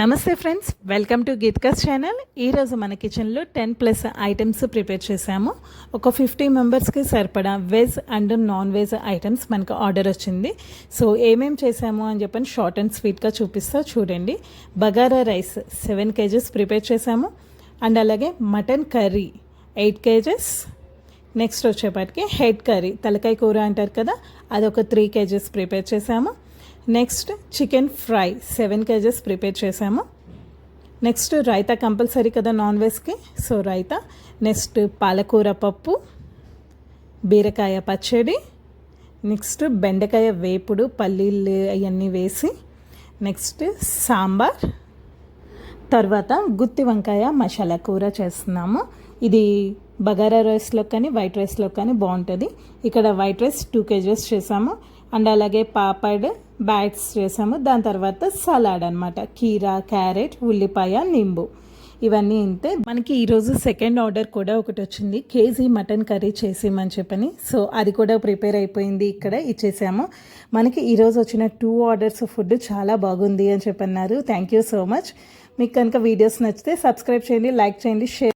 నమస్తే friends, welcome to గీత్కాస్ channel. ఈరోజు మన కిచెన్లో 10+ ఐటమ్స్ ప్రిపేర్ చేశాము. ఒక 50 మెంబర్స్కి సరిపడా veg and non veg items మనకు ఆర్డర్ వచ్చింది. సో ఏమేమి చేశాము అని చెప్పని షార్ట్ అండ్ స్వీట్గా చూపిస్తా చూడండి. బగారా రైస్ 7 kgs ప్రిపేర్ చేశాము. అండ్ అలాగే మటన్ కర్రీ 8 kgs. నెక్స్ట్ వచ్చేప్పటికి హెడ్ కర్రీ, తలకాయ కూర అంటారు కదా, అదొక 3 kgs ప్రిపేర్ చేశాము. Next chicken fry 7 kgs prepare చేసాము. నెక్స్ట్ రైతా కంపల్సరీ కదా నాన్ వెజ్కి, సో రైతా. నెక్స్ట్ పాలకూర పప్పు, బీరకాయ పచ్చడి, నెక్స్ట్ బెండకాయ వేపుడు పల్లీలు అవన్నీ వేసి, నెక్స్ట్ సాంబార్, తర్వాత గుత్తి వంకాయ మసాలా కూర చేస్తున్నాము. ఇది బగారా రైస్లో కానీ వైట్ రైస్లో కానీ బాగుంటుంది. ఇక్కడ వైట్ రైస్ 2 kgs చేసాము. అండ్ అలాగే పాపడ్ బ్యాట్స్ చేసాము. దాని తర్వాత సలాడ్ అనమాట, కీరా, క్యారెట్, ఉల్లిపాయ, నింబు, ఇవన్నీ ఇంతే. మనకి ఈరోజు సెకండ్ ఆర్డర్ కూడా ఒకటి వచ్చింది, కేజీ మటన్ కర్రీ చేసేయమని చెప్పని. సో అది కూడా ప్రిపేర్ అయిపోయింది, ఇక్కడ ఇచ్చేసాము. మనకి ఈరోజు వచ్చిన 2 ఆర్డర్స్ ఫుడ్ చాలా బాగుంది అని చెప్పన్నారు. Thank you so much. మీకు కనుక వీడియోస్ నచ్చితే సబ్స్క్రైబ్ చేయండి, లైక్ చేయండి, షేర్